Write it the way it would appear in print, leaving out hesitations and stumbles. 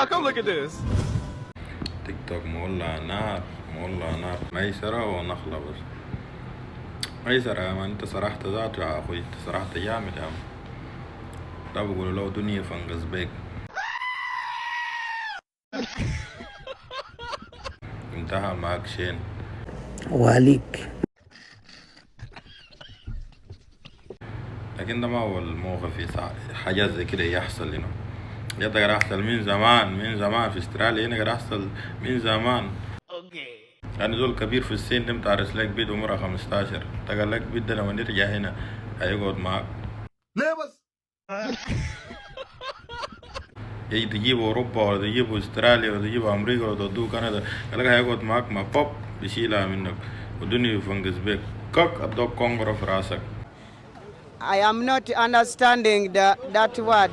y'all, come look at this. تيك توك مولع نار مولع نار. ميسرة ونخلة بس. ميسرة يا مان، انت سرحت ذاته يا اخوي، انت سرحت جامد يا مان. ده بقولوا له دنيا فنقص بيك. انتهى معك شين وعليك. لكن ده ما هو الموقف في حاجات زي كده يحصل هنا. ده قاعد يحصل من زمان من زمان في استراليا، هنا قاعد يحصل من زمان. يعني زول كبير في السن انت عارس لك بيت عمره 15 تقال لك بيت ده لما نرجع هنا هيقعد معاك ليه بس؟ يجي تجيبه اوروبا ولا تجيبه استراليا ولا تجيبه امريكا ولا تودوه كندا، قال لك هيقعد معاك ما بوب بيشيلها منك والدنيا يفنقس بيك كك ادوك كونغرو في راسك. I am not understanding that word.